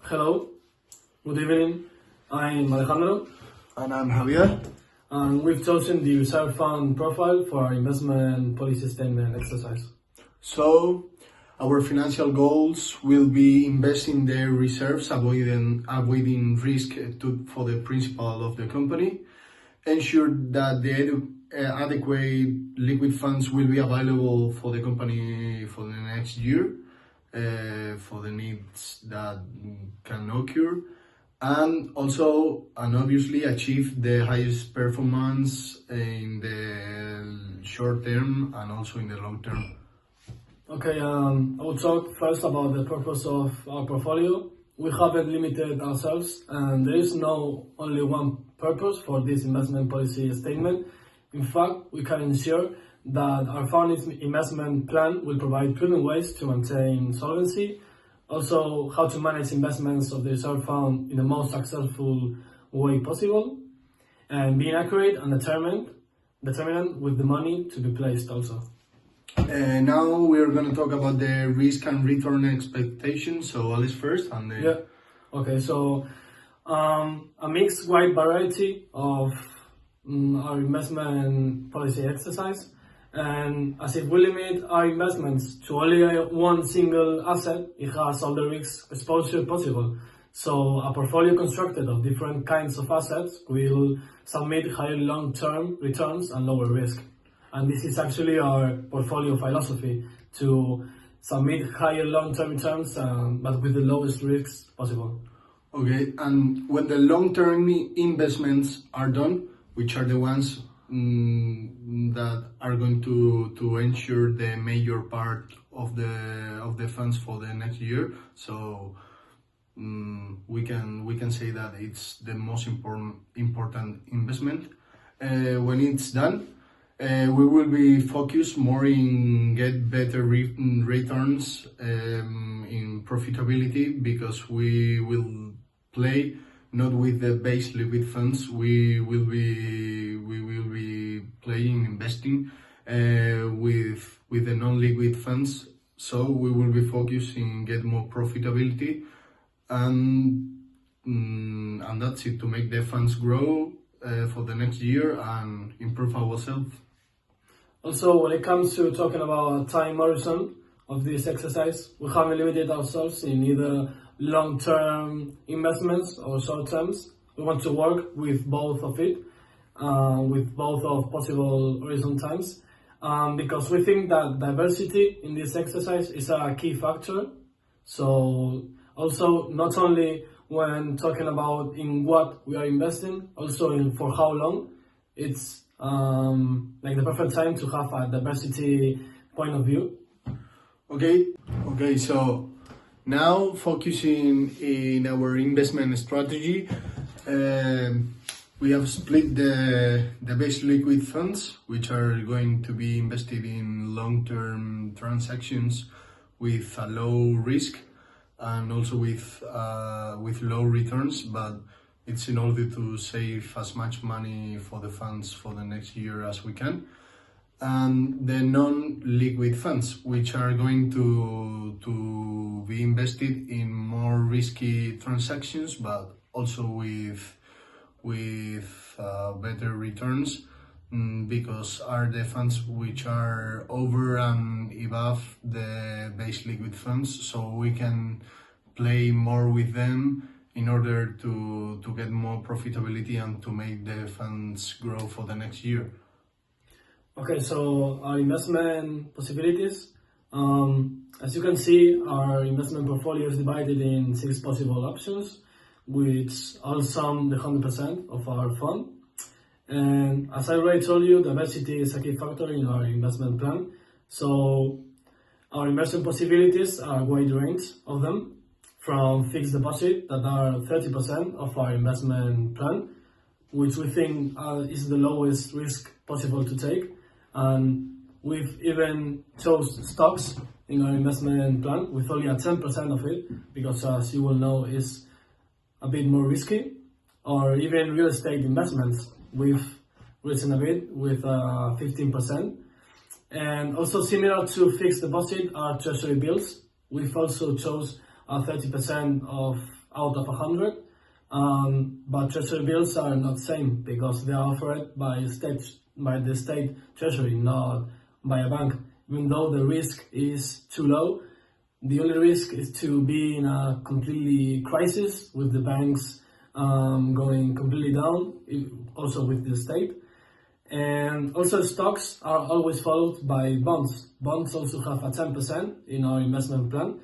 Hello, good evening. I'm Alejandro, And I'm Javier. and we've chosen the reserve fund profile for our investment policy statement exercise. So, our financial goals will be investing the reserves, avoiding risk for the principal of the company, ensure that the adequate liquid funds will be available for the company for the next year, for the needs that can occur, and obviously achieve the highest performance in the short term and also in the long term. Okay, I will talk first about the purpose of our portfolio. We haven't limited ourselves, and there is no only one purpose for this investment policy statement. In fact, we can ensure that our fund investment plan will provide proven ways to maintain solvency, also how to manage investments of the reserve fund in the most successful way possible, and being accurate and determinant with the money to be placed also. Now we're going to talk about the risk and return expectations. So Alice first, and then... Yeah. Okay. So a mixed wide variety of our investment policy exercise, and as if we limit our investments to only one single asset, it has all the risk exposure possible. So a portfolio constructed of different kinds of assets will submit higher long-term returns and lower risk. And this is actually our portfolio philosophy, to submit higher long-term returns, but with the lowest risks possible. Okay, and when the long-term investments are done, which are the ones that are going to ensure the major part of the funds for the next year, so we can say that it's the most important investment. When it's done, we will be focused more in get better returns in profitability, because we will play not with the base liquid funds. We will be playing, investing with the non-liquid funds. So we will be focusing get more profitability, and that's it, to make the funds grow for the next year and improve ourselves. Also, when it comes to talking about time horizon of this exercise, we haven't limited ourselves in either long-term investments or short terms. We want to work with both of it, with both of possible horizon times, because we think that diversity in this exercise is a key factor. So also, not only when talking about in what we are investing, also in for how long, it's like the perfect time to have a diversity point of view. Okay, so now focusing in our investment strategy, we have split the base liquid funds, which are going to be invested in long-term transactions with a low risk and also with low returns, but it's in order to save as much money for the funds for the next year as we can. And the non-liquid funds, which are going to be invested in more risky transactions, but also with better returns, because are the funds which are over and above the base liquid funds, so we can play more with them in order to get more profitability and to make the funds grow for the next year. Okay, so our investment possibilities. As you can see, our investment portfolio is divided in 6 possible options, which all sum the 100% of our fund. And as I already told you, diversity is a key factor in our investment plan. So our investment possibilities are a wide range of them, from fixed deposit that are 30% of our investment plan, which we think is the lowest risk possible to take. And we've even chose stocks in our investment plan with only a 10% of it, because as you will know, is a bit more risky. Or even real estate investments, we've risen a bit with 15%. And also similar to fixed deposit are treasury bills. We've also chose 30% of out of 100. But treasury bills are not the same because they are offered by the state treasury, not by a bank. Even though the risk is too low, the only risk is to be in a completely crisis with the banks going completely down, also with the state. And also stocks are always followed by bonds. Bonds also have a 10% in our investment plan,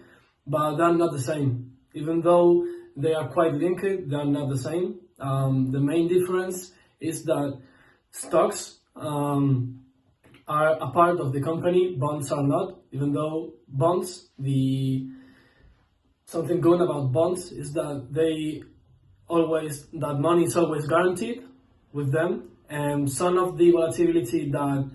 but they're not the same. Even though they are quite linked, they're not the same. The main difference is that stocks are a part of the company, bonds are not, even though bonds, something good about bonds is that that money is always guaranteed with them, and some of the volatility that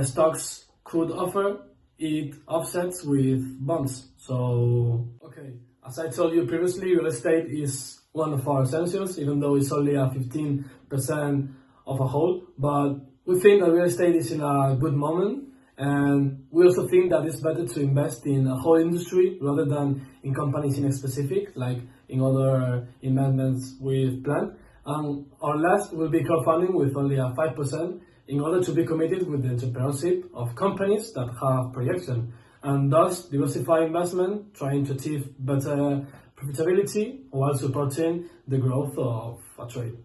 stocks could offer, it offsets with bonds. So, okay, as I told you previously, real estate is one of our essentials, even though it's only a 15% of a whole, but we think that real estate is in a good moment, and we also think that it's better to invest in a whole industry rather than in companies in a specific, like in other investments we've planned. And our last will be crowdfunding with only a 5% in order to be committed with the entrepreneurship of companies that have projection, and thus diversify investment, trying to achieve better profitability while supporting the growth of a trade.